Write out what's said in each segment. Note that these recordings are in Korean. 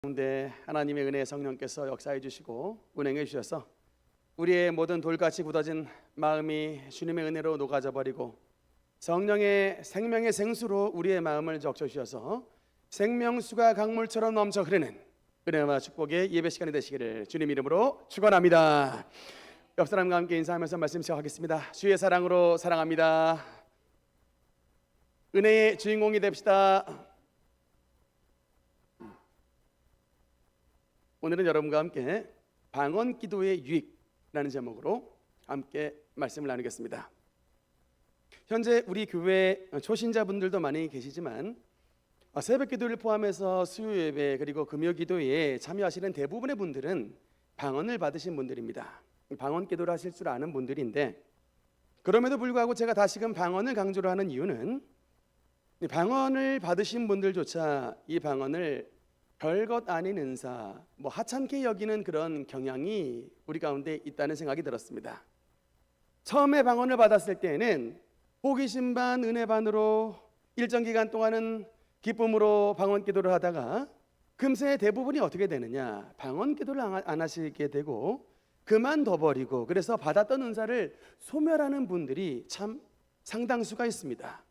가운데 하나님의 은혜 성령께서 역사해 주시고 운행해 주셔서 우리의 모든 돌같이 굳어진 마음이 주님의 은혜로 녹아져 버리고 성령의 생명의 생수로 우리의 마음을 적셔 주셔서 생명수가 강물처럼 넘쳐 흐르는 은혜와 축복의 예배 시간이 되시기를 주님 이름으로 축원합니다. 옆 사람과 함께 인사하면서 말씀 시작하겠습니다. 주의 사랑으로 사랑합니다. 은혜의 주인공이 됩시다. 오늘은 여러분과 함께 방언 기도의 유익이라는 제목으로 함께 말씀을 나누겠습니다. 현재 우리 교회 초신자분들도 많이 계시지만 새벽 기도를 포함해서 수요 예배 그리고 금요 기도에 참여하시는 대부분의 분들은 방언을 받으신 분들입니다. 방언 기도를 하실 줄 아는 분들인데, 그럼에도 불구하고 제가 다시금 방언을 강조를 하는 이유는 방언을 받으신 분들조차 이 방언을 별것 아닌 은사, 하찮게 여기는 그런 경향이 우리 가운데 있다는 생각이 들었습니다. 처음에 방언을 받았을 때에는 호기심 반 은혜 반으로 일정 기간 동안은 기쁨으로 방언 기도를 하다가 금세 대부분이 어떻게 되느냐, 방언 기도를 안 하시게 되고 그만둬버리고, 그래서 받았던 은사를 소멸하는 분들이 참 상당수가 있습니다.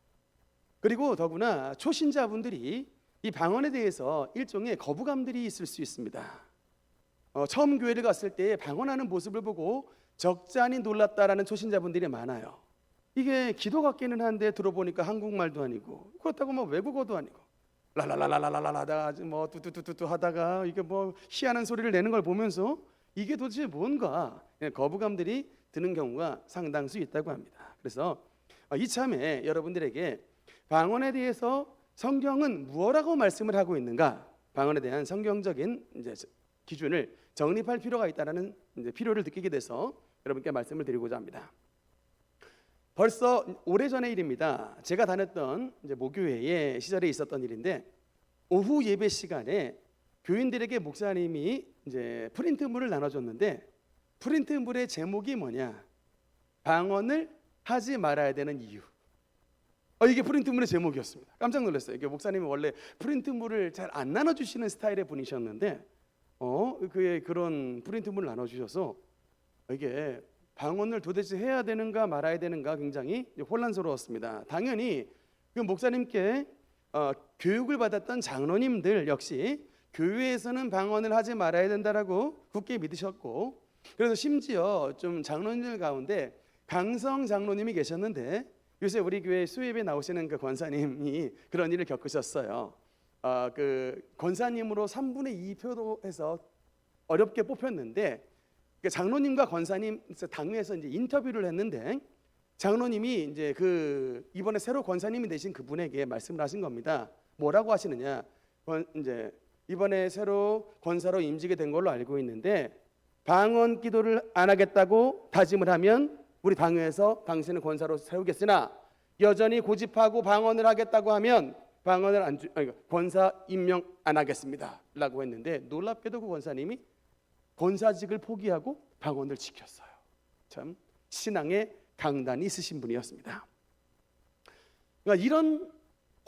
그리고 더구나 초신자분들이 이 방언에 대해서 일종의 거부감들이 있을 수 있습니다. 처음 교회를 갔을 때 방언하는 모습을 보고 적잖이 놀랐다라는 초신자분들이 많아요. 이게 기도 같기는 한데 들어보니까 한국말도 아니고, 그렇다고 외국어도 아니고 라라라라라라라 하다가 뚜뚜뚜뚜 하다가 이게 희한한 소리를 내는 걸 보면서 이게 도대체 뭔가 거부감들이 드는 경우가 상당수 있다고 합니다. 그래서 이참에 여러분들에게 방언에 대해서 성경은 무엇라고 말씀을 하고 있는가, 방언에 대한 성경적인 기준을 정립할 필요가 있다는 필요를 느끼게 돼서 여러분께 말씀을 드리고자 합니다. 벌써 오래전의 일입니다. 제가 다녔던 모교회의 시절에 있었던 일인데, 오후 예배 시간에 교인들에게 목사님이 프린트물을 나눠줬는데, 프린트물의 제목이 뭐냐, 방언을 하지 말아야 되는 이유. 이게 프린트물의 제목이었습니다. 깜짝 놀랐어요. 이게 목사님이 원래 프린트물을 잘 안 나눠주시는 스타일의 분이셨는데 그런 프린트물을 나눠주셔서 이게 방언을 도대체 해야 되는가 말아야 되는가 굉장히 혼란스러웠습니다. 당연히 그 목사님께 교육을 받았던 장로님들 역시 교회에서는 방언을 하지 말아야 된다라고 굳게 믿으셨고, 그래서 심지어 좀 장로님들 가운데 강성 장로님이 계셨는데, 요새 우리 교회 수요예배 나오시는 그 권사님이 그런 일을 겪으셨어요. 그 권사님으로 3분의 2표도 해서 어렵게 뽑혔는데, 장로님과 권사님 당회에서 인터뷰를 했는데, 장로님이 이번에 새로 권사님이 되신 그분에게 말씀을 하신 겁니다. 뭐라고 하시느냐? 이번에 새로 권사로 임직이 된 걸로 알고 있는데, 방언 기도를 안 하겠다고 다짐을 하면 우리 당회에서 당신을 권사로 세우겠으나, 여전히 고집하고 방언을 하겠다고 하면 권사 임명 안 하겠습니다 라고 했는데, 놀랍게도 그 권사님이 권사직을 포기하고 방언을 지켰어요. 참 신앙의 강단이 있으신 분이었습니다. 그러니까 이런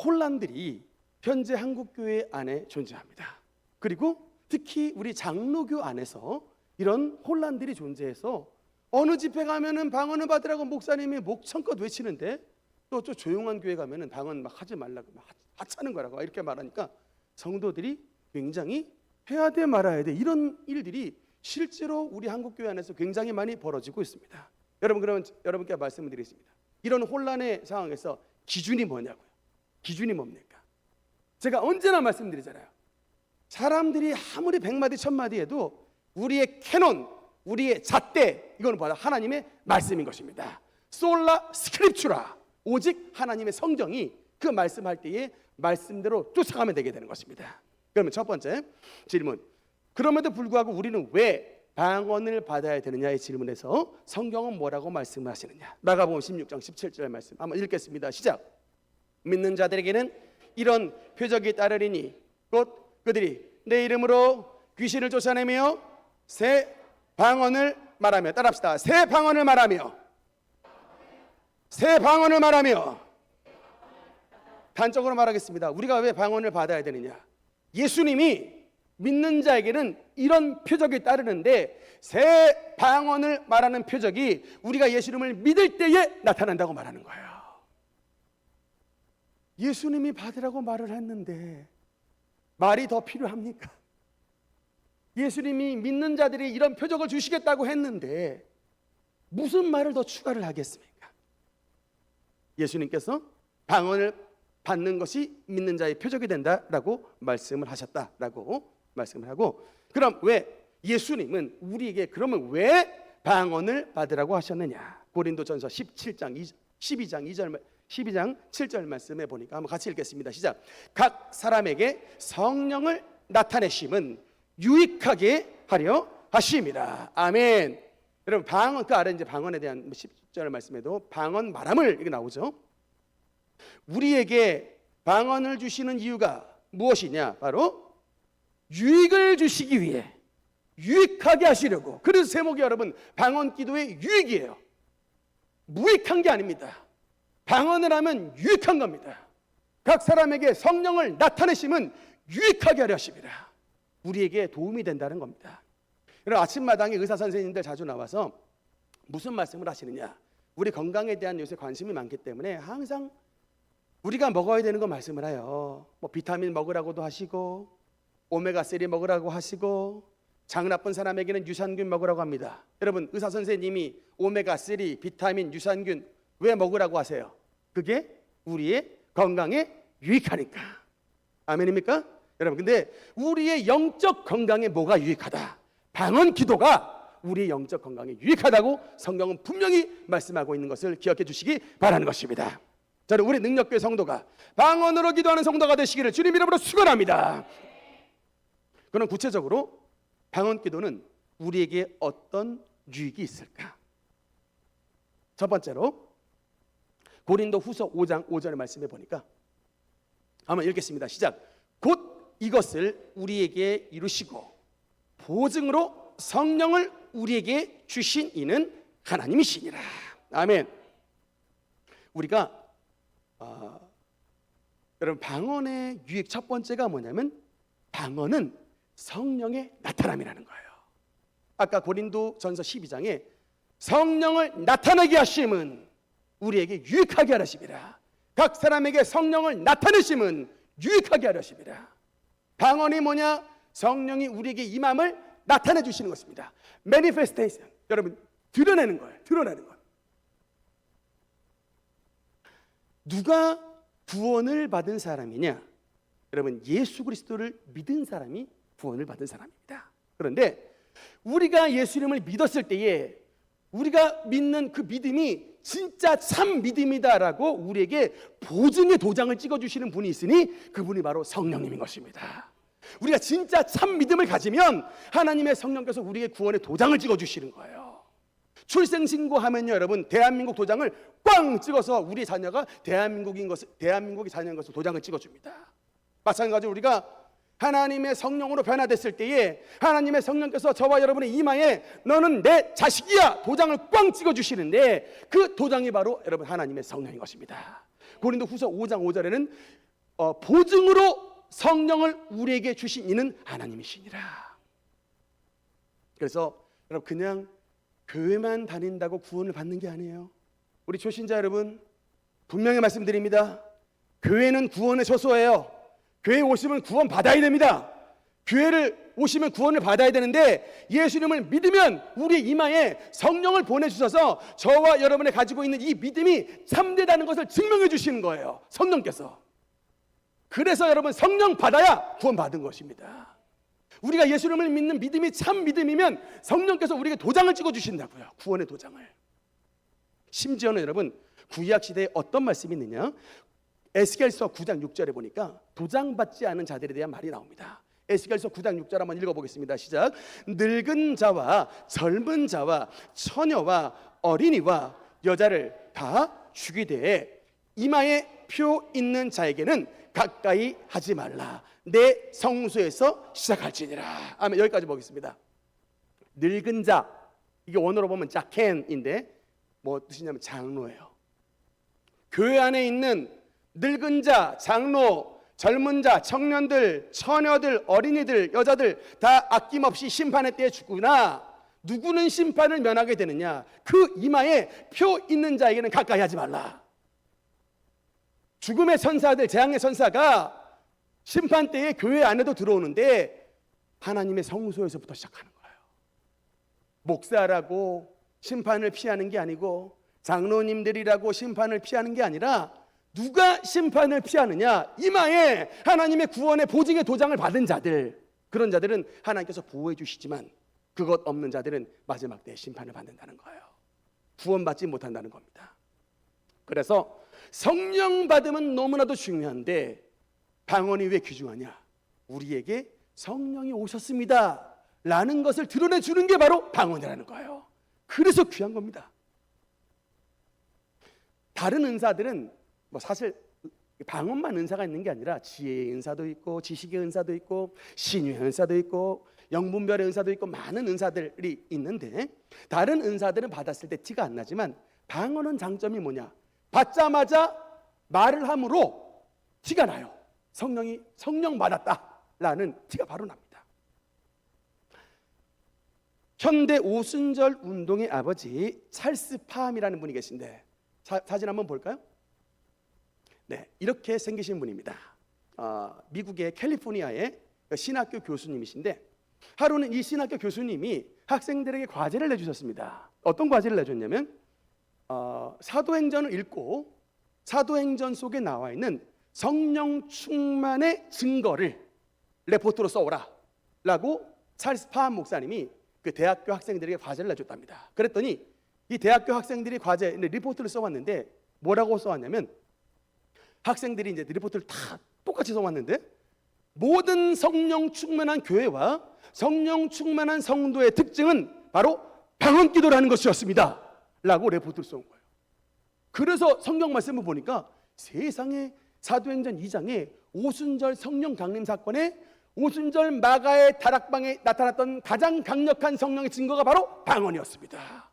혼란들이 현재 한국교회 안에 존재합니다. 그리고 특히 우리 장로교 안에서 이런 혼란들이 존재해서 어느 집회 가면은 방언을 받으라고 목사님이 목청껏 외치는데, 또 조용한 교회 가면은 방언 하지 말라고 하찮은 거라고 이렇게 말하니까 성도들이 굉장히 해야 돼 말아야 돼, 이런 일들이 실제로 우리 한국교회 안에서 굉장히 많이 벌어지고 있습니다. 그러면 여러분께 말씀을 드리겠습니다. 이런 혼란의 상황에서 기준이 뭐냐고요? 기준이 뭡니까? 제가 언제나 말씀드리잖아요. 사람들이 아무리 100마디 1000마디 해도 우리의 캐논, 우리의 잣대, 이거는 바로 하나님의 말씀인 것입니다. 솔라 스크립추라, 오직 하나님의 성경이 그 말씀할 때에 말씀대로 쫓아가면 되게 되는 것입니다. 그러면 첫 번째 질문, 그럼에도 불구하고 우리는 왜 방언을 받아야 되느냐의 질문에서 성경은 뭐라고 말씀하시느냐, 마가복음 16장 17절 말씀 한번 읽겠습니다. 시작. 믿는 자들에게는 이런 표적이 따르리니 곧 그들이 내 이름으로 귀신을 쫓아내며 새 방언을 말하며, 따라합시다. 새 방언을 말하며, 새 방언을 말하며. 단적으로 말하겠습니다. 우리가 왜 방언을 받아야 되느냐? 예수님이 믿는 자에게는 이런 표적이 따르는데 새 방언을 말하는 표적이 우리가 예수님을 믿을 때에 나타난다고 말하는 거예요. 예수님이 받으라고 말을 했는데 말이 더 필요합니까? 예수님이 믿는 자들이 이런 표적을 주시겠다고 했는데 무슨 말을 더 추가를 하겠습니까? 예수님께서 방언을 받는 것이 믿는 자의 표적이 된다라고 말씀을 하셨다라고 말씀을 하고, 그럼 왜 예수님은 우리에게 그러면 왜 방언을 받으라고 하셨느냐? 고린도전서 12장 7절 말씀에 보니까 한번 같이 읽겠습니다. 시작. 각 사람에게 성령을 나타내심은 유익하게 하려 하심이라. 아멘. 여러분 방언, 그 아래 이제 방언에 대한 10절 말씀에도 방언 말함을 이게 나오죠. 우리에게 방언을 주시는 이유가 무엇이냐? 바로 유익을 주시기 위해, 유익하게 하시려고. 그래서 제목이 여러분 방언 기도의 유익이에요. 무익한 게 아닙니다. 방언을 하면 유익한 겁니다. 각 사람에게 성령을 나타내심은 유익하게 하려 하십니다. 우리에게 도움이 된다는 겁니다. 여러분 아침마당에 의사 선생님들 자주 나와서 무슨 말씀을 하시느냐? 우리 건강에 대한 요새 관심이 많기 때문에 항상 우리가 먹어야 되는 거 말씀을 해요. 뭐 비타민 먹으라고도 하시고 오메가3 먹으라고 하시고 장 나쁜 사람에게는 유산균 먹으라고 합니다. 여러분 의사 선생님이 오메가3, 비타민, 유산균 왜 먹으라고 하세요? 그게 우리의 건강에 유익하니까. 아멘입니까? 여러분 근데 우리의 영적 건강에 뭐가 유익하다? 방언 기도가 우리의 영적 건강에 유익하다고 성경은 분명히 말씀하고 있는 것을 기억해 주시기 바라는 것입니다. 저는 우리 능력교회 성도가 방언으로 기도하는 성도가 되시기를 주님 이름으로 축원합니다. 그럼 구체적으로 방언 기도는 우리에게 어떤 유익이 있을까? 첫 번째로 고린도 후서 5장 5절의 말씀에 보니까 한번 읽겠습니다. 시작. 곧 이것을 우리에게 이루시고 보증으로 성령을 우리에게 주신 이는 하나님이시니라. 아멘. 우리가 여러분 방언의 유익 첫 번째가 뭐냐면 방언은 성령의 나타남이라는 거예요. 아까 고린도전서 12장에 성령을 나타나게 하심은 우리에게 유익하게 하심이라. 각 사람에게 성령을 나타내심은 유익하게 하심이라. 방언이 뭐냐? 성령이 우리에게 임함을 나타내 주시는 것입니다. 매니페스테이션. 여러분 드러내는 거예요. 드러내는 거예요. 누가 구원을 받은 사람이냐? 여러분 예수 그리스도를 믿은 사람이 구원을 받은 사람입니다. 그런데 우리가 예수님을 믿었을 때에 우리가 믿는 그 믿음이 진짜 참 믿음이다라고 우리에게 보증의 도장을 찍어주시는 분이 있으니 그분이 바로 성령님인 것입니다. 우리가 진짜 참 믿음을 가지면 하나님의 성령께서 우리의 구원의 도장을 찍어주시는 거예요. 출생신고하면요 여러분 대한민국 도장을 꽝 찍어서 우리 자녀가 대한민국이 자녀인 것을 도장을 찍어줍니다. 마찬가지로 우리가 하나님의 성령으로 변화됐을 때에 하나님의 성령께서 저와 여러분의 이마에 너는 내 자식이야 도장을 꽝 찍어주시는데 그 도장이 바로 여러분 하나님의 성령인 것입니다. 고린도 후서 5장 5절에는 보증으로 성령을 우리에게 주신 이는 하나님이시니라. 그래서 여러분 그냥 교회만 다닌다고 구원을 받는 게 아니에요. 우리 초신자 여러분 분명히 말씀드립니다. 교회는 구원의 처소예요. 교회에 오시면 구원 받아야 됩니다. 교회를 오시면 구원을 받아야 되는데 예수님을 믿으면 우리 이마에 성령을 보내주셔서 저와 여러분이 가지고 있는 이 믿음이 참되다는 것을 증명해 주시는 거예요. 성령께서. 그래서 여러분 성령 받아야 구원 받은 것입니다. 우리가 예수님을 믿는 믿음이 참 믿음이면 성령께서 우리에게 도장을 찍어 주신다고요. 구원의 도장을. 심지어는 여러분 구약 시대에 어떤 말씀이 있느냐? 에스겔서 9장 6절에 보니까 도장 받지 않은 자들에 대한 말이 나옵니다. 에스겔서 9장 6절 한번 읽어보겠습니다. 시작. 늙은 자와 젊은 자와 처녀와 어린이와 여자를 다 죽이되 이마에 표 있는 자에게는 가까이 하지 말라. 내 성소에서 시작할지니라. 아멘. 여기까지 보겠습니다. 늙은 자, 이게 원어로 보면 자켄인데 뭐 뜻이냐면 장로예요. 교회 안에 있는 늙은 자, 장로, 젊은 자, 청년들, 처녀들, 어린이들, 여자들 다 아낌없이 심판의 때에 죽으나 누구는 심판을 면하게 되느냐? 그 이마에 표 있는 자에게는 가까이 하지 말라. 죽음의 선사들, 재앙의 선사가 심판 때에 교회 안에도 들어오는데 하나님의 성소에서부터 시작하는 거예요. 목사라고 심판을 피하는 게 아니고 장로님들이라고 심판을 피하는 게 아니라 누가 심판을 피하느냐? 이마에 하나님의 구원의 보증의 도장을 받은 자들, 그런 자들은 하나님께서 보호해 주시지만 그것 없는 자들은 마지막 때에 심판을 받는다는 거예요. 구원받지 못한다는 겁니다. 그래서 성령 받음은 너무나도 중요한데 방언이 왜 귀중하냐? 우리에게 성령이 오셨습니다 라는 것을 드러내 주는 게 바로 방언이라는 거예요. 그래서 귀한 겁니다. 다른 은사들은 사실 방언만 은사가 있는 게 아니라 지혜의 은사도 있고 지식의 은사도 있고 신유의 은사도 있고 영분별의 은사도 있고 많은 은사들이 있는데 다른 은사들은 받았을 때 티가 안 나지만 방언은 장점이 뭐냐? 받자마자 말을 함으로 티가 나요. 성령 받았다라는 티가 바로 납니다. 현대 오순절 운동의 아버지 찰스 파함이라는 분이 계신데 사진 한번 볼까요? 네, 이렇게 생기신 분입니다. 미국의 캘리포니아의 신학교 교수님이신데 하루는 이 신학교 교수님이 학생들에게 과제를 내주셨습니다. 어떤 과제를 내줬냐면 사도행전을 읽고 사도행전 속에 나와 있는 성령 충만의 증거를 레포트로 써오라 라고 찰스 파함 목사님이 그 대학교 학생들에게 과제를 내줬답니다. 그랬더니 이 대학교 학생들이 과제 리포트를 써왔는데 뭐라고 써왔냐면 학생들이 이제 리포트를 다 똑같이 써왔는데 모든 성령 충만한 교회와 성령 충만한 성도의 특징은 바로 방언 기도라는 것이었습니다 라고 레포트를 써온 거예요. 그래서 성경 말씀을 보니까 세상에 사도행전 2장에 오순절 성령 강림 사건에 오순절 마가의 다락방에 나타났던 가장 강력한 성령의 증거가 바로 방언이었습니다.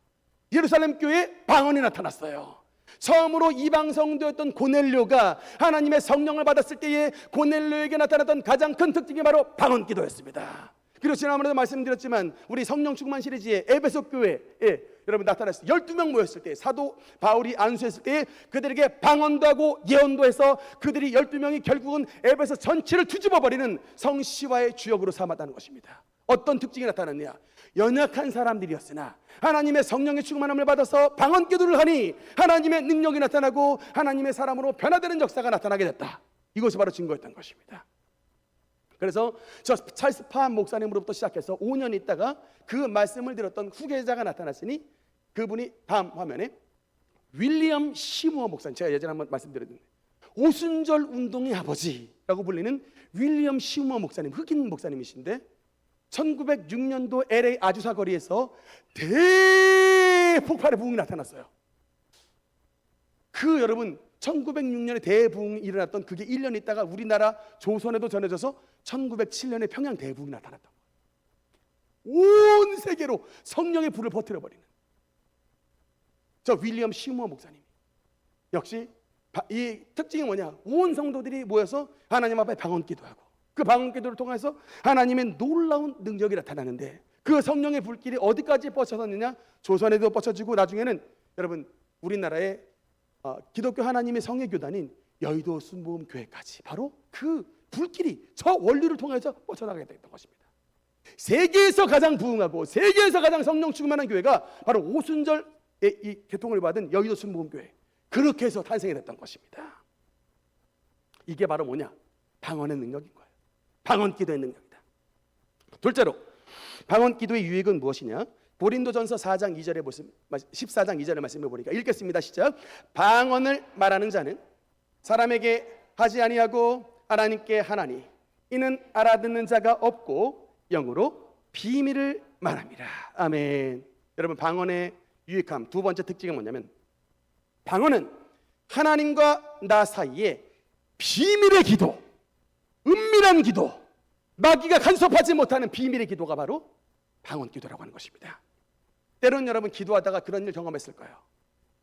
예루살렘 교회에 방언이 나타났어요. 처음으로 이방 성도였던 고넬료가 하나님의 성령을 받았을 때에 고넬료에게 나타났던 가장 큰 특징이 바로 방언 기도였습니다. 그리고 지난번에도 말씀드렸지만 우리 성령 충만 시리즈의 에베소 교회에 여러분 나타났을 때 12명 모였을 때 사도 바울이 안수했을 때 그들에게 방언도 하고 예언도 해서 그들이 12명이 결국은 에베소 전체를 뒤집어버리는 성시와의 주역으로 삼았다는 것입니다. 어떤 특징이 나타났냐? 연약한 사람들이었으나 하나님의 성령의 충만함을 받아서 방언 기도를 하니 하나님의 능력이 나타나고 하나님의 사람으로 변화되는 역사가 나타나게 됐다. 이것이 바로 증거였던 것입니다. 그래서 저 찰스 파함 목사님으로부터 시작해서 5년 있다가 그 말씀을 들었던 후계자가 나타났으니 그분이 다음 화면에 윌리엄 시무어 목사님, 제가 예전에 한번 말씀드렸는데 오순절 운동의 아버지라고 불리는 윌리엄 시무어 목사님, 흑인 목사님이신데 1906년도 LA 아주사 거리에서 대폭발의 부흥이 나타났어요. 그 여러분 1906년에 대부흥이 일어났던 그게 1년 있다가 우리나라 조선에도 전해져서 1907년에 평양 대부흥이 나타났던 거예요. 온 세계로 성령의 불을 퍼뜨려버리는 저 윌리엄 시무어 목사님 역시 이 특징이 뭐냐? 온 성도들이 모여서 하나님 앞에 방언 기도하고 그 방언 기도를 통해서 하나님의 놀라운 능력이 나타나는데 그 성령의 불길이 어디까지 뻗쳐졌느냐? 조선에도 뻗쳐지고 나중에는 여러분 우리나라의 기독교 하나님의 성회교단인 여의도 순복음교회까지 바로 그 불길이 저 원리를 통해서 뻗쳐나가게 됐던 것입니다. 세계에서 가장 부흥하고 세계에서 가장 성령 충만한 교회가 바로 오순절의 이 개통을 받은 여의도 순복음교회, 그렇게 해서 탄생이 됐던 것입니다. 이게 바로 뭐냐? 방언의 능력인 거예요. 방언 기도의 능력이다. 둘째로 방언 기도의 유익은 무엇이냐? 고린도전서 4장 2절에 14장 2절의 말씀을 보니까 읽겠습니다. 시작. 방언을 말하는 자는 사람에게 하지 아니하고 하나님께 하나니 이는 알아듣는 자가 없고 영으로 비밀을 말함이라. 아멘. 여러분 방언의 유익함 두 번째 특징은 뭐냐면 방언은 하나님과 나 사이에 비밀의 기도, 은밀한 기도, 마귀가 간섭하지 못하는 비밀의 기도가 바로 방언 기도라고 하는 것입니다. 때로는 여러분 기도하다가 그런 일 경험했을 거예요.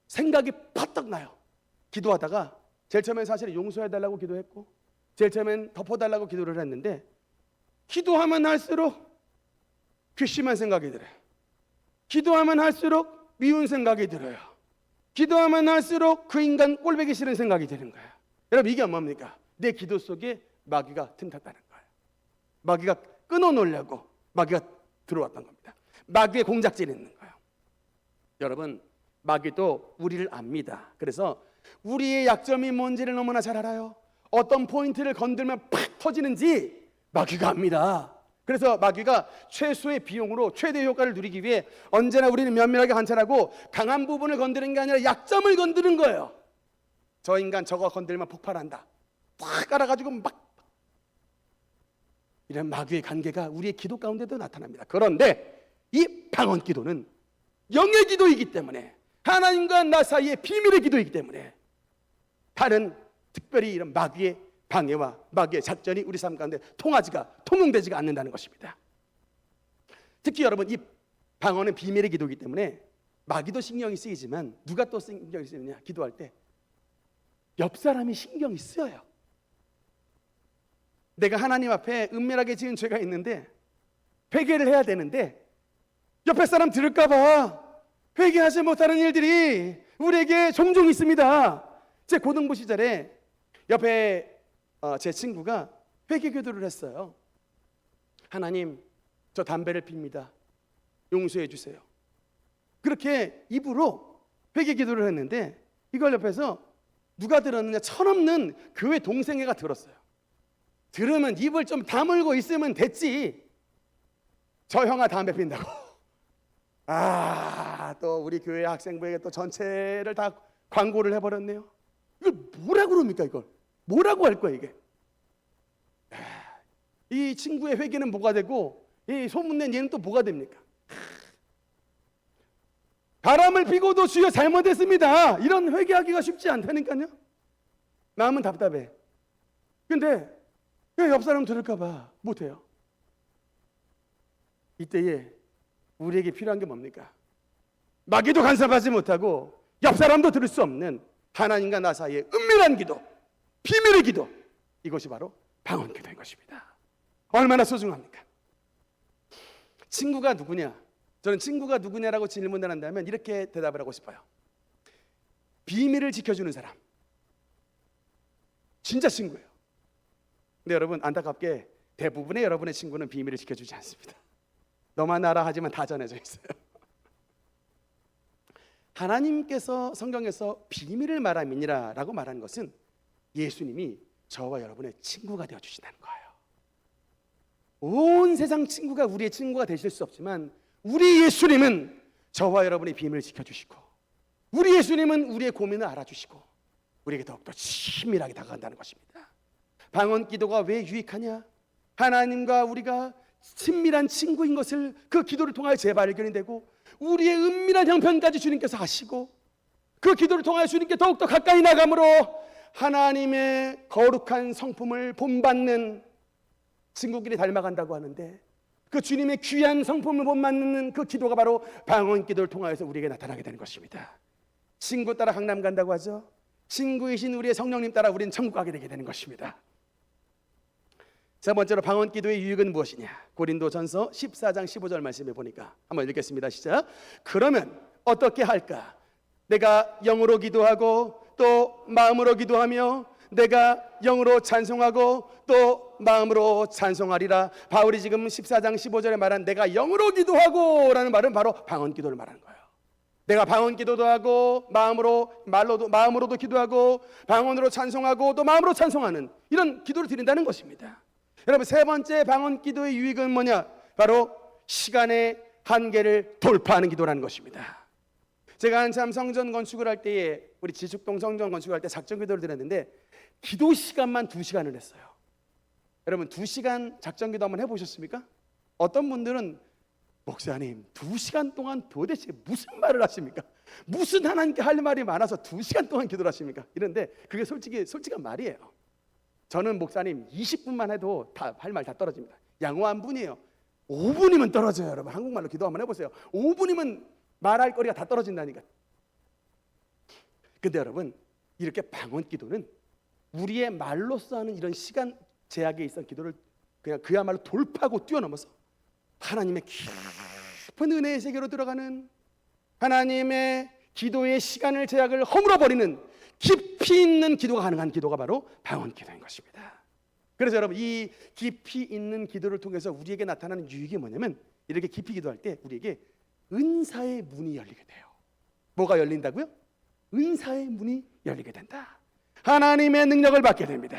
생각이 퍼뜩 나요. 기도하다가 제일 처음에 사실 용서해달라고 기도했고 제일 처음엔 덮어달라고 기도를 했는데 기도하면 할수록 괘씸한 생각이 들어요. 기도하면 할수록 미운 생각이 들어요. 기도하면 할수록 그 인간 꼴보기 싫은 생각이 드는 거예요. 여러분, 이게 뭡니까? 내 기도 속에 마귀가 틈탔다는 거예요. 마귀가 끊어놓으려고 마귀가 들어왔던 겁니다. 마귀의 공작질이 있는 거예요. 여러분, 마귀도 우리를 압니다. 그래서 우리의 약점이 뭔지를 너무나 잘 알아요. 어떤 포인트를 건들면 팍 터지는지 마귀가 압니다. 그래서 마귀가 최소의 비용으로 최대 효과를 누리기 위해 언제나 우리는 면밀하게 관찰하고 강한 부분을 건드리는 게 아니라 약점을 건드는 거예요. 저 인간 저거 건들면 폭발한다. 팍 깔아가지고 막, 이런 마귀의 관계가 우리의 기도 가운데도 나타납니다. 그런데 이 방언 기도는 영의 기도이기 때문에, 하나님과 나 사이의 비밀의 기도이기 때문에 다른 특별히 이런 마귀의 방해와 마귀의 작전이 우리 삶 가운데 통용되지가 않는다는 것입니다. 특히 여러분, 이 방언은 비밀의 기도이기 때문에 마귀도 신경이 쓰이지만 누가 또 신경이 쓰느냐? 기도할 때 옆 사람이 신경이 쓰여요. 내가 하나님 앞에 은밀하게 지은 죄가 있는데 회개를 해야 되는데 옆에 사람 들을까 봐 회개하지 못하는 일들이 우리에게 종종 있습니다. 제 고등부 시절에 옆에 제 친구가 회개 기도를 했어요. 하나님, 저 담배를 핍니다. 용서해 주세요. 그렇게 입으로 회개 기도를 했는데 이걸 옆에서 누가 들었느냐? 철없는 교회 동생애가 들었어요. 들으면 입을 좀 다물고 있으면 됐지. 저 형아 담배 핀다고. 또 우리 교회 학생부에게 또 전체를 다 광고를 해버렸네요. 이걸 뭐라 그럽니까? 이걸 뭐라고 할 거야 이게? 이 친구의 회개는 뭐가 되고 이 소문낸 얘는 또 뭐가 됩니까? 바람을 피고도 주여 잘못했습니다. 이런 회개하기가 쉽지 않다니까요. 마음은 답답해. 근데 왜 옆 사람 들을까 봐 못해요. 이때에 우리에게 필요한 게 뭡니까? 마귀도 간섭하지 못하고 옆 사람도 들을 수 없는 하나님과 나 사이의 은밀한 기도, 비밀의 기도, 이것이 바로 방언 기도인 것입니다. 얼마나 소중합니까? 친구가 누구냐? 저는 친구가 누구냐라고 질문을 한다면 이렇게 대답을 하고 싶어요. 비밀을 지켜주는 사람. 진짜 친구예요. 근데 여러분, 안타깝게 대부분의 여러분의 친구는 비밀을 지켜주지 않습니다. 너만 알아 하지만 다 전해져 있어요. 하나님께서 성경에서 비밀을 말함이니라 라고 말한 것은 예수님이 저와 여러분의 친구가 되어주신다는 거예요. 온 세상 친구가 우리의 친구가 되실 수 없지만 우리 예수님은 저와 여러분의 비밀을 지켜주시고 우리 예수님은 우리의 고민을 알아주시고 우리에게 더욱더 친밀하게 다가간다는 것입니다. 방언 기도가 왜 유익하냐? 하나님과 우리가 친밀한 친구인 것을 그 기도를 통하여 재발견이 되고 우리의 은밀한 형편까지 주님께서 하시고 그 기도를 통하여 주님께 더욱더 가까이 나감으로 하나님의 거룩한 성품을 본받는 친구끼리 닮아간다고 하는데 그 주님의 귀한 성품을 본받는 그 기도가 바로 방언 기도를 통하여서 우리에게 나타나게 되는 것입니다. 친구 따라 강남 간다고 하죠. 친구이신 우리의 성령님 따라 우리는 천국 가게 되게 되는 것입니다. 세 번째로 방언 기도의 유익은 무엇이냐? 고린도전서 14장 15절 말씀에 보니까 한번 읽겠습니다. 시작. 그러면 어떻게 할까? 내가 영으로 기도하고 또 마음으로 기도하며 내가 영으로 찬송하고 또 마음으로 찬송하리라. 바울이 지금 14장 15절에 말한 내가 영으로 기도하고 라는 말은 바로 방언 기도를 말하는 거예요. 내가 방언 기도도 하고 마음으로도 기도하고 방언으로 찬송하고 또 마음으로 찬송하는 이런 기도를 드린다는 것입니다. 여러분, 세 번째 방언 기도의 유익은 뭐냐? 바로 시간의 한계를 돌파하는 기도라는 것입니다. 제가 한참 성전 건축을 할 때에 우리 지축동 성전 건축을 할 때 작전 기도를 드렸는데 기도 시간만 2시간을 했어요. 여러분, 2시간 작전 기도 한번 해보셨습니까? 어떤 분들은 목사님 2시간 동안 도대체 무슨 말을 하십니까? 무슨 하나님께 할 말이 많아서 2시간 동안 기도를 하십니까? 이런데 그게 솔직한 말이에요. 저는 목사님 20분만 해도 다 할 말 다 떨어집니다. 양호한 분이에요. 5분이면 떨어져요. 여러분, 한국말로 기도 한번 해보세요. 5분이면 말할 거리가 다 떨어진다니까. 근데 여러분, 이렇게 방언 기도는 우리의 말로써 하는 이런 시간 제약에 있던 기도를 그냥 그야말로 돌파하고 뛰어넘어서 하나님의 깊은 은혜의 세계로 들어가는, 하나님의 기도의 시간을 제약을 허물어 버리는 깊이 있는 기도가 가능한 기도가 바로 방언 기도인 것입니다. 그래서 여러분, 이 깊이 있는 기도를 통해서 우리에게 나타나는 유익이 뭐냐면, 이렇게 깊이 기도할 때 우리에게 은사의 문이 열리게 돼요. 뭐가 열린다고요? 은사의 문이 열리게 된다. 하나님의 능력을 받게 됩니다.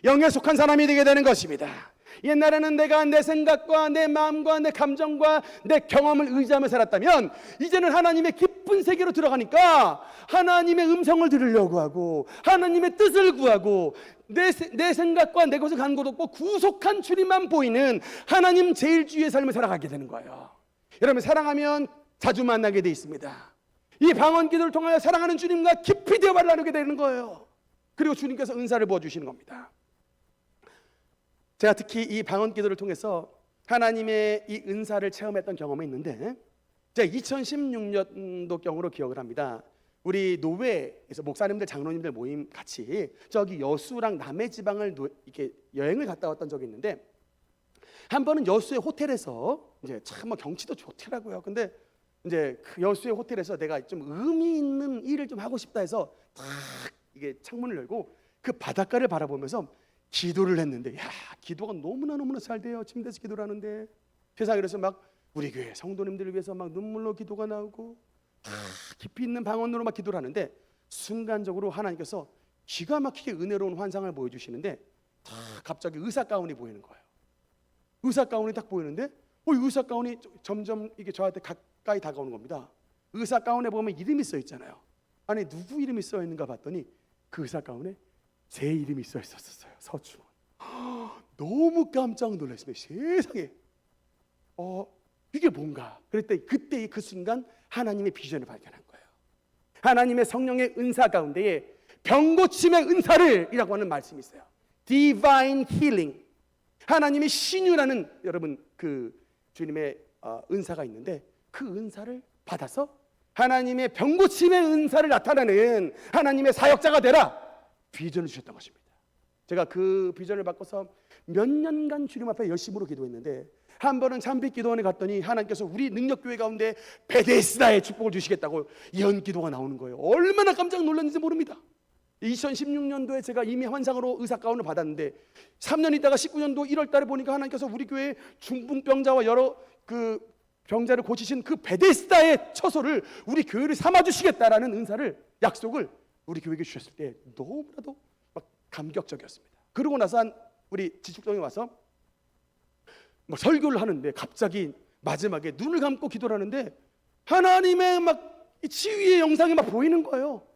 영에 속한 사람이 되게 되는 것입니다. 옛날에는 내가 내 생각과 내 마음과 내 감정과 내 경험을 의지하며 살았다면, 이제는 하나님의 깊은 세계로 들어가니까 하나님의 음성을 들으려고 하고 하나님의 뜻을 구하고 내 생각과 내 것을 가는 것도 없고 구속한 주님만 보이는 하나님 제일주의의 삶을 살아가게 되는 거예요. 여러분, 사랑하면 자주 만나게 돼 있습니다. 이 방언 기도를 통하여 사랑하는 주님과 깊이 대화를 나누게 되는 거예요. 그리고 주님께서 은사를 부어주시는 겁니다. 제가 특히 이 방언 기도를 통해서 하나님의 이 은사를 체험했던 경험이 있는데, 제가 2016년도경으로 기억을 합니다. 우리 노회에서 목사님들, 장로님들 모임 같이 저기 여수랑 남해 지방을 이렇게 여행을 갔다 왔던 적이 있는데, 한 번은 여수의 호텔에서 이제 참 경치도 좋더라고요. 근데 이제 그 여수의 호텔에서 내가 좀 의미 있는 일을 좀 하고 싶다 해서 탁 이게 창문을 열고 그 바닷가를 바라보면서 기도를 했는데, 야, 기도가 너무나 잘 돼요. 침대에서 기도를 하는데 세상에. 그래서 막 우리 교회 성도님들을 위해서 막 눈물로 기도가 나오고 깊이 있는 방언으로 막 기도를 하는데, 순간적으로 하나님께서 기가 막히게 은혜로운 환상을 보여주시는데, 갑자기 의사 가운이 보이는 거예요. 의사 가운이 딱 보이는데, 이 의사 가운이 점점 이게 저한테 가까이 다가오는 겁니다. 의사 가운에 보면 이름이 써 있잖아요. 아니, 누구 이름이 써 있는가 봤더니 그 의사 가운에 제 이름이 써 있었어요. 서충원. 너무 깜짝 놀랐습니다. 세상에, 이게 뭔가. 그때 그 순간 하나님의 비전을 발견한 거예요. 하나님의 성령의 은사 가운데에 병고침의 은사를 이라고 하는 말씀이 있어요. Divine Healing. 하나님의 신유라는, 여러분, 그 주님의 은사가 있는데, 그 은사를 받아서 하나님의 병고침의 은사를 나타내는 하나님의 사역자가 되라, 비전을 주셨던 것입니다. 제가 그 비전을 받고서 몇 년간 주님 앞에 열심으로 기도했는데, 한 번은 잠빛 기도원에 갔더니 하나님께서 우리 능력교회 가운데 베데스다의 축복을 주시겠다고 예언 기도가 나오는 거예요. 얼마나 깜짝 놀랐는지 모릅니다. 2016년도에 제가 이미 환상으로 의사 가운을 받았는데, 3년 있다가 19년도 1월 달에 보니까 하나님께서 우리 교회 중풍병자와 여러 그 병자를 고치신 그 베데스다의 처소를 우리 교회를 삼아주시겠다라는 은사를, 약속을 우리 교회에 주셨을 때 너무나도 막 감격적이었습니다. 그러고 나서 우리 지축동에 와서 막 설교를 하는데, 갑자기 마지막에 눈을 감고 기도를 하는데 하나님의 막 치유의 영상이 막 보이는 거예요.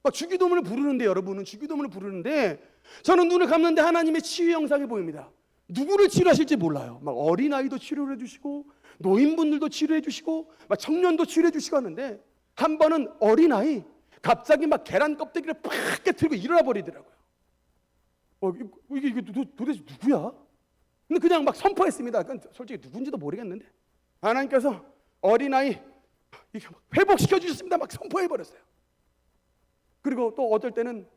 막 주기도문을 부르는데, 여러분은 주기도문을 부르는데 저는 눈을 감는데 하나님의 치유 영상이 보입니다. 누구를 치료하실지 몰라요. 막 어린아이도 치료를 해주시고 노인분들도 치료해 주시고 막 청년도 치료해 주시고 하는데, 한 번은 어린아이 갑자기 막 계란 껍데기를 팍 깨트리고 일어나 버리더라고요. 이게 도대체 누구야? 근데 그냥 막 선포했습니다. 솔직히 누군지도 모르겠는데 하나님께서 어린아이 이렇게 막 회복시켜 주셨습니다. 막 선포해 버렸어요. 그리고 또 어떨 때는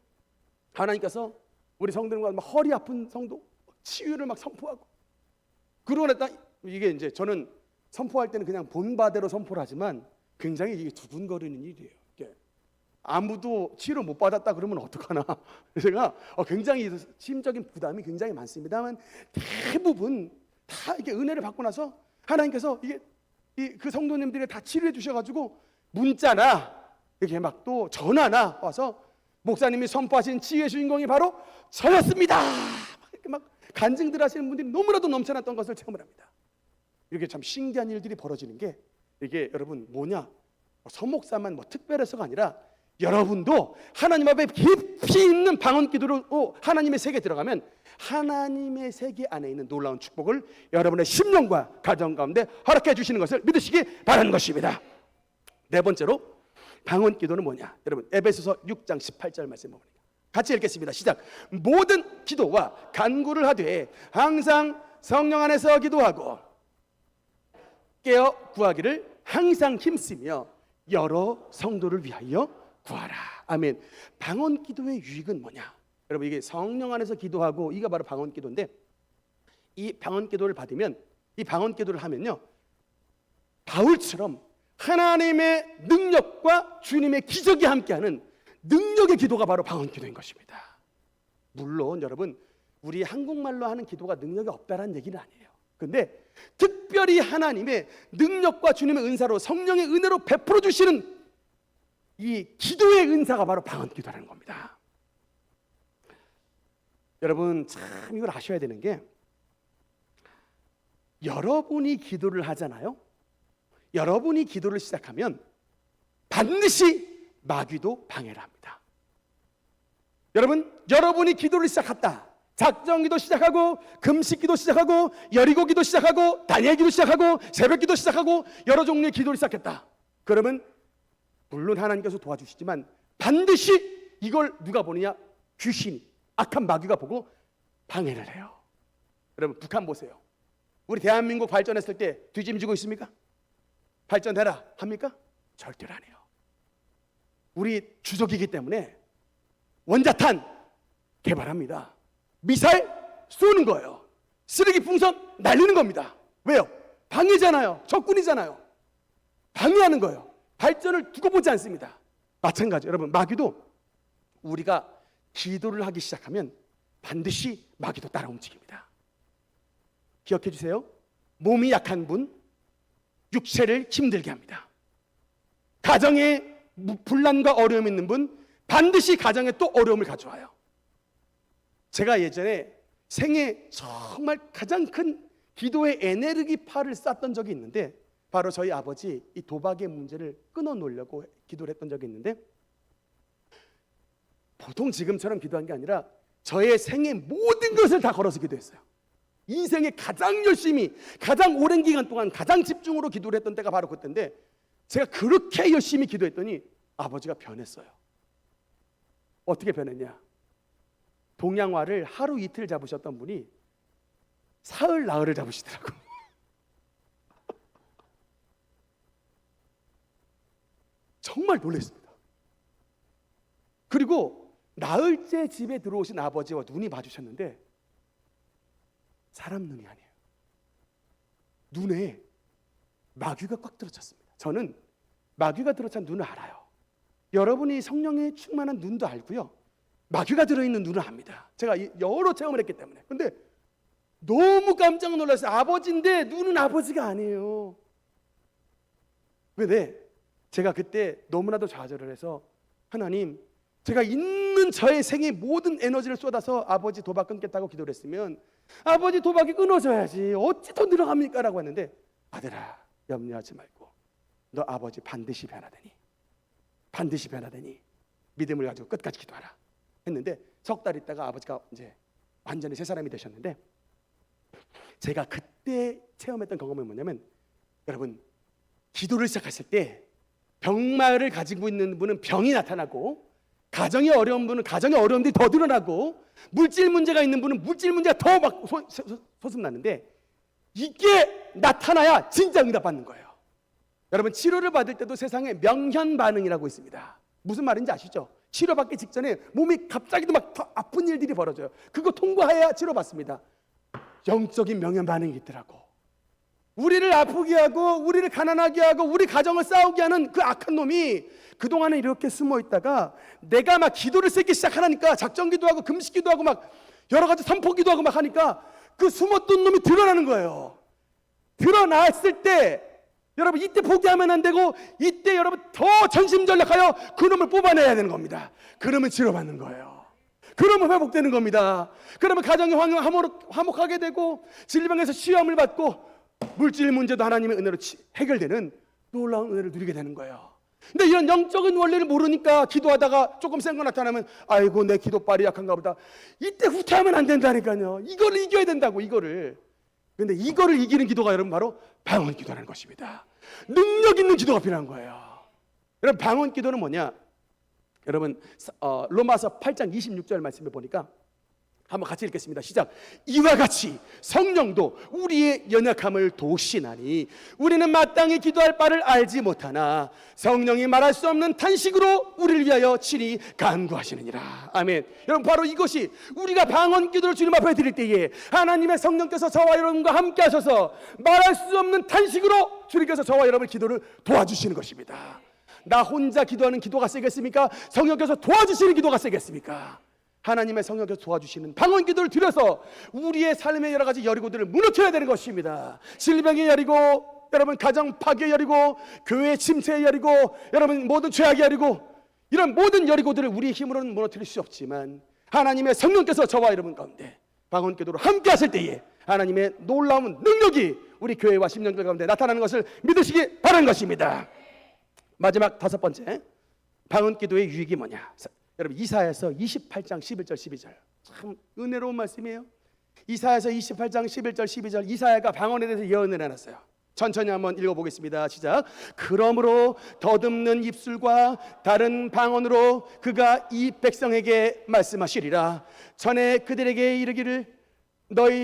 하나님께서 우리 성도들과 막 허리 아픈 성도 치유를 막 선포하고, 그러고 나서 이게 이제 저는 선포할 때는 그냥 본바대로 선포를 하지만 굉장히 이게 두근거리는 일이에요. 이게 아무도 치료 못 받았다 그러면 어떡하나. 제가 굉장히 심적인 부담이 굉장히 많습니다만, 대부분 다 이렇게 은혜를 받고 나서 하나님께서 이게 그 성도님들이 다 치료해 주셔가지고 문자나 이렇게 막 또 전화나 와서 목사님이 선포하신 치유의 주인공이 바로 저였습니다. 이렇게 막 간증들 하시는 분들이 너무나도 넘쳐났던 것을 체험을 합니다. 이렇게 참 신기한 일들이 벌어지는 게, 이게 여러분 뭐냐, 서목사만 뭐 특별해서가 아니라 여러분도 하나님 앞에 깊이 있는 방언 기도로 하나님의 세계에 들어가면 하나님의 세계 안에 있는 놀라운 축복을 여러분의 심령과 가정 가운데 허락해 주시는 것을 믿으시기 바라는 것입니다. 네 번째로 방언 기도는 뭐냐? 여러분, 에베소서 6장 18절 말씀 보니까 같이 읽겠습니다. 시작. 모든 기도와 간구를 하되 항상 성령 안에서 기도하고 깨어 구하기를 항상 힘쓰며 여러 성도를 위하여 구하라. 아멘. 방언 기도의 유익은 뭐냐? 여러분 이게 성령 안에서 기도하고 이게 바로 방언 기도인데, 이 방언 기도를 받으면, 이 방언 기도를 하면요, 바울처럼 하나님의 능력과 주님의 기적이 함께하는 능력의 기도가 바로 방언 기도인 것입니다. 물론 여러분 우리 한국말로 하는 기도가 능력이 없다라는 얘기는 아니에요. 근데 특별히 하나님의 능력과 주님의 은사로 성령의 은혜로 베풀어 주시는 이 기도의 은사가 바로 방언 기도라는 겁니다. 여러분 참 이걸 아셔야 되는 게, 여러분이 기도를 하잖아요. 여러분이 기도를 시작하면 반드시 마귀도 방해를 합니다. 여러분이 기도를 시작했다, 작정기도 시작하고 금식기도 시작하고 여리고기도 시작하고 다니엘기도 시작하고 새벽기도 시작하고 여러 종류의 기도를 시작했다. 그러면 물론 하나님께서 도와주시지만 반드시 이걸 누가 보느냐? 귀신이, 악한 마귀가 보고 방해를 해요. 여러분 북한 보세요. 우리 대한민국 발전했을 때 뒤짐지고 있습니까? 발전해라 합니까? 절대로 안 해요. 우리 주적이기 때문에 원자탄 개발합니다. 미사일 쏘는 거예요. 쓰레기 풍선 날리는 겁니다. 왜요? 방해잖아요. 적군이잖아요. 방해하는 거예요. 발전을 두고 보지 않습니다. 마찬가지. 여러분 마귀도 우리가 기도를 하기 시작하면 반드시 마귀도 따라 움직입니다. 기억해 주세요. 몸이 약한 분, 육체를 힘들게 합니다. 가정에 분란과 어려움이 있는 분, 반드시 가정에 또 어려움을 가져와요. 제가 예전에 생애 정말 가장 큰 기도의 에네르기파를 쐈던 적이 있는데, 바로 저희 아버지 이 도박의 문제를 끊어놓으려고 기도를 했던 적이 있는데, 보통 지금처럼 기도한 게 아니라 저의 생애 모든 것을 다 걸어서 기도했어요. 인생에 가장 열심히, 가장 오랜 기간 동안 가장 집중으로 기도를 했던 때가 바로 그때인데, 제가 그렇게 열심히 기도했더니 아버지가 변했어요. 어떻게 변했냐? 동양화를 하루 이틀 잡으셨던 분이 사흘 나흘을 잡으시더라고요. 정말 놀랐습니다. 그리고 나흘째 집에 들어오신 아버지와 눈이 마주쳤는데 사람 눈이 아니에요. 눈에 마귀가 꽉 들어찼습니다. 저는 마귀가 들어찬 눈을 알아요. 여러분이 성령에 충만한 눈도 알고요, 마귀가 들어있는 눈을 압니다. 제가 여러 체험을 했기 때문에. 근데 너무 깜짝 놀랐어요. 아버지인데 눈은 아버지가 아니에요. 근데 제가 그때 너무나도 좌절을 해서, 하나님, 제가 있는 저의 생의 모든 에너지를 쏟아서 아버지 도박 끊겠다고 기도를 했으면 아버지 도박이 끊어져야지 어찌 더 늘어갑니까? 라고 했는데, 아들아 염려하지 말고 너 아버지 반드시 변하더니, 반드시 변하더니 믿음을 가지고 끝까지 기도하라 했는데, 석 달 있다가 아버지가 이제 완전히 새 사람이 되셨는데, 제가 그때 체험했던 경험은 뭐냐면, 여러분 기도를 시작했을 때 병마를 가지고 있는 분은 병이 나타나고, 가정이 어려운 분은 가정의 어려움들이 더 드러나고, 물질 문제가 있는 분은 물질 문제가 더 막 소습났는데, 이게 나타나야 진짜 응답받는 거예요. 여러분 치료를 받을 때도 세상에 명현 반응이라고 있습니다. 무슨 말인지 아시죠? 치료받기 직전에 몸이 갑자기도 막 아픈 일들이 벌어져요. 그거 통과해야 치료받습니다. 영적인 명현 반응이 있더라고. 우리를 아프게 하고 우리를 가난하게 하고 우리 가정을 싸우게 하는 그 악한 놈이 그동안에 이렇게 숨어 있다가 내가 막 기도를 세기 시작하니까, 작정기도 하고 금식기도 하고 막 여러 가지 선포기도 하고 막 하니까 그 숨었던 놈이 드러나는 거예요. 드러났을 때 여러분 이때 포기하면 안 되고, 이때 여러분 더 전심전력하여 그 놈을 뽑아내야 되는 겁니다. 그러면 치료받는 거예요. 그러면 회복되는 겁니다. 그러면 가정이 화목하게 되고, 질병에서 시험을 받고, 물질 문제도 하나님의 은혜로 해결되는 놀라운 은혜를 누리게 되는 거예요. 근데 이런 영적인 원리를 모르니까 기도하다가 조금 센 거 나타나면, 아이고 내 기도빨이 약한가 보다. 이때 후퇴하면 안 된다니까요. 이거를 이겨야 된다고, 이거를. 근데 이거를 이기는 기도가 여러분 바로 방언 기도라는 것입니다. 능력 있는 기도가 필요한 거예요. 여러분 방언 기도는 뭐냐? 여러분 로마서 8장 26절 말씀에 보니까, 한번 같이 읽겠습니다. 시작. 이와 같이 성령도 우리의 연약함을 도우시나니 우리는 마땅히 기도할 바를 알지 못하나 성령이 말할 수 없는 탄식으로 우리를 위하여 친히 간구하시느니라. 아멘. 여러분, 바로 이것이 우리가 방언 기도를 주님 앞에 드릴 때에 하나님의 성령께서 저와 여러분과 함께 하셔서 말할 수 없는 탄식으로 주님께서 저와 여러분의 기도를 도와주시는 것입니다. 나 혼자 기도하는 기도가 세겠습니까? 성령께서 도와주시는 기도가 세겠습니까? 하나님의 성령께서 도와주시는 방언 기도를 드려서 우리의 삶의 여러 가지 여리고들을 무너뜨려야 되는 것입니다. 질병의 여리고, 여러분 가정 파괴의 여리고, 교회 침체의 여리고, 여러분 모든 죄악의 여리고, 이런 모든 여리고들을 우리의 힘으로는 무너뜨릴 수 없지만 하나님의 성령께서 저와 여러분 가운데 방언 기도로 함께 하실 때에 하나님의 놀라운 능력이 우리 교회와 심령들 가운데 나타나는 것을 믿으시기 바라는 것입니다. 마지막 다섯 번째, 방언 기도의 유익이 뭐냐? 여러분, 이사야서 28장 11절 12절 참 은혜로운 말씀이에요. 이사야서 28장 11절 12절, 이사야가 방언에 대해서 예언을 해놨어요. 천천히 한번 읽어보겠습니다. 시작. 그러므로 더듬는 입술과 다른 방언으로 그가 이 백성에게 말씀하시리라. 전에 그들에게 이르기를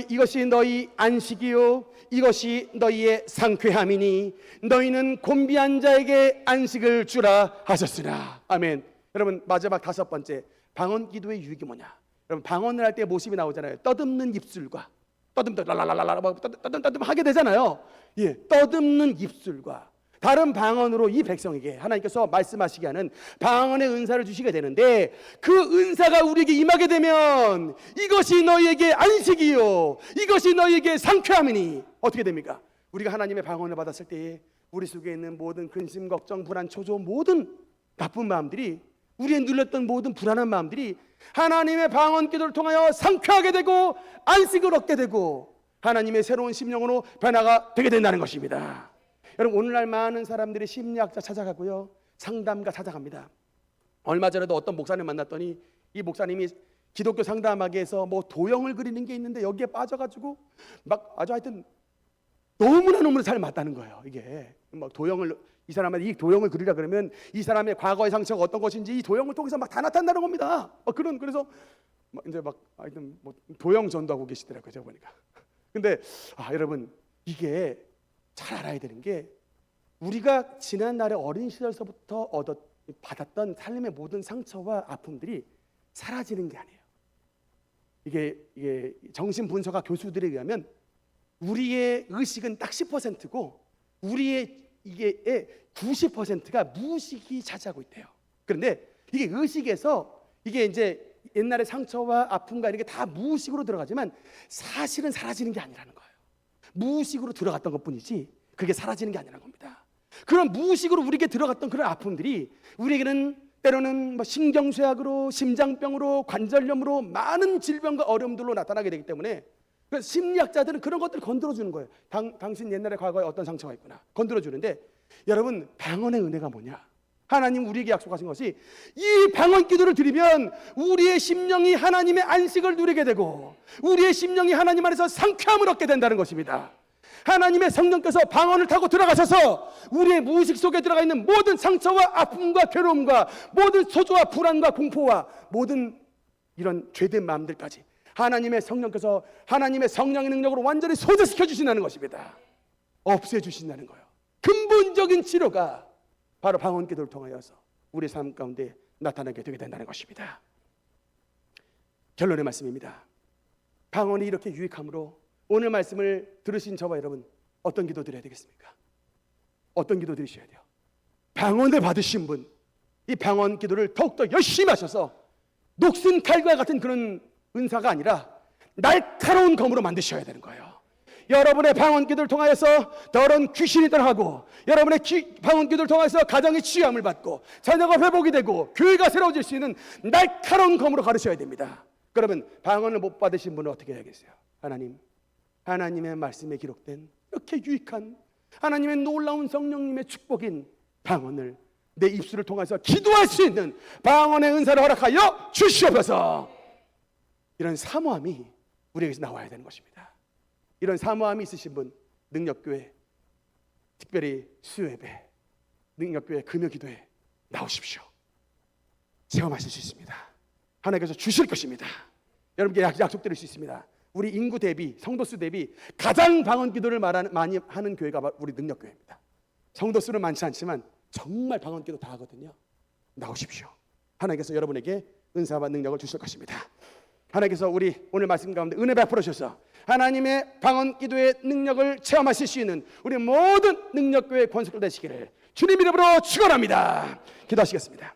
이것이 너희 안식이요 이것이 너희의 상쾌함이니 너희는 곤비한 자에게 안식을 주라 하셨으나. 아멘. 여러분, 마지막 다섯 번째, 방언 기도의 유익이 뭐냐? 여러분, 방언을 할 때 모습이 나오잖아요. 떠듬는 입술과 떠듬 하게 되잖아요. 예, 떠듬는 입술과 다른 방언으로 이 백성에게 하나님께서 말씀하시게 하는 방언의 은사를 주시게 되는데, 그 은사가 우리에게 임하게 되면 이것이 너희에게 안식이요 이것이 너희에게 상쾌함이니 어떻게 됩니까? 우리가 하나님의 방언을 받았을 때에 우리 속에 있는 모든 근심, 걱정, 불안, 초조, 모든 나쁜 마음들이, 우리의 눌렸던 모든 불안한 마음들이 하나님의 방언 기도를 통하여 상쾌하게 되고 안식을 얻게 되고 하나님의 새로운 심령으로 변화가 되게 된다는 것입니다. 여러분, 오늘날 많은 사람들이 심리학자 찾아가고요, 상담가 찾아갑니다. 얼마 전에도 어떤 목사님 만났더니 이 목사님이 기독교 상담학에서 뭐 도형을 그리는 게 있는데 여기에 빠져가지고 막 아주 하여튼 너무나 잘 맞다는 거예요. 이게 막 도형을, 이 사람한테 이 도형을 그리라 그러면 이 사람의 과거의 상처가 어떤 것인지 이 도형을 통해서 막 다 나타난다는 겁니다. 그래서 이제 막 하여튼 뭐 도형 전도하고 계시더라고요, 제가 보니까. 근데 여러분, 이게 잘 알아야 되는 게, 우리가 지난날의 어린 시절서부터 받았던 삶의 모든 상처와 아픔들이 사라지는 게 아니에요. 이게 정신분석학 교수들에 의하면 우리의 의식은 딱 10%고 우리의 이게 90%가 무의식이 차지하고 있대요. 그런데 이게 의식에서 이게 이제 옛날의 상처와 아픔과 이런 게 다 무의식으로 들어가지만 사실은 사라지는 게 아니라는 거예요. 무의식으로 들어갔던 것뿐이지 그게 사라지는 게 아니라는 겁니다. 그런 무의식으로 우리에게 들어갔던 그런 아픔들이 우리에게는 때로는 뭐 신경쇠약으로, 심장병으로, 관절염으로 많은 질병과 어려움들로 나타나게 되기 때문에 심리학자들은 그런 것들을 건드려주는 거예요. 당신 옛날에 과거에 어떤 상처가 있구나 건드려주는데, 여러분, 방언의 은혜가 뭐냐? 하나님 우리에게 약속하신 것이, 이 방언 기도를 드리면 우리의 심령이 하나님의 안식을 누리게 되고 우리의 심령이 하나님 안에서 상쾌함을 얻게 된다는 것입니다. 하나님의 성령께서 방언을 타고 들어가셔서 우리의 무의식 속에 들어가 있는 모든 상처와 아픔과 괴로움과 모든 소조와 불안과 공포와 모든 이런 죄된 마음들까지 하나님의 성령께서 하나님의 성령의 능력으로 완전히 소재시켜 주신다는 것입니다. 없애 주신다는 거예요. 근본적인 치료가 바로 방언 기도를 통하여서 우리 삶 가운데 나타나게 되게 된다는 것입니다. 결론의 말씀입니다. 방언이 이렇게 유익함으로 오늘 말씀을 들으신 저와 여러분, 어떤 기도 드려야 되겠습니까? 어떤 기도 드리셔야 돼요? 방언을 받으신 분, 이 방언 기도를 더욱더 열심히 하셔서 녹슨 칼과 같은 그런 은사가 아니라 날카로운 검으로 만드셔야 되는 거예요. 여러분의 방언 기도를 통하여서 더러운 귀신이 떠나가고, 여러분의 방언 기도를 통해서 가정의 치유함을 받고 자녀가 회복이 되고 교회가 새로워질 수 있는 날카로운 검으로 가르쳐야 됩니다. 그러면 방언을 못 받으신 분은 어떻게 해야겠어요? 하나님의 말씀에 기록된 이렇게 유익한 하나님의 놀라운 성령님의 축복인 방언을 내 입술을 통해서 기도할 수 있는 방언의 은사를 허락하여 주시옵소서. 이런 사모함이 우리에게서 나와야 되는 것입니다. 이런 사모함이 있으신 분, 능력교회, 특별히 수요예배, 능력교회 금요기도에 나오십시오. 체험하실 수 있습니다. 하나님께서 주실 것입니다. 여러분께 약속드릴 수 있습니다. 우리 인구 대비, 성도수 대비 가장 방언 기도를 많이 하는 교회가 우리 능력교회입니다. 성도수는 많지 않지만 정말 방언 기도 다 하거든요. 나오십시오. 하나님께서 여러분에게 은사와 능력을 주실 것입니다. 하나님께서 우리 오늘 말씀 가운데 은혜 베풀어 주셔서 하나님의 방언 기도의 능력을 체험하실 수 있는 우리 모든 능력교회 권속들 되시기를 주님 이름으로 축원합니다. 기도하시겠습니다.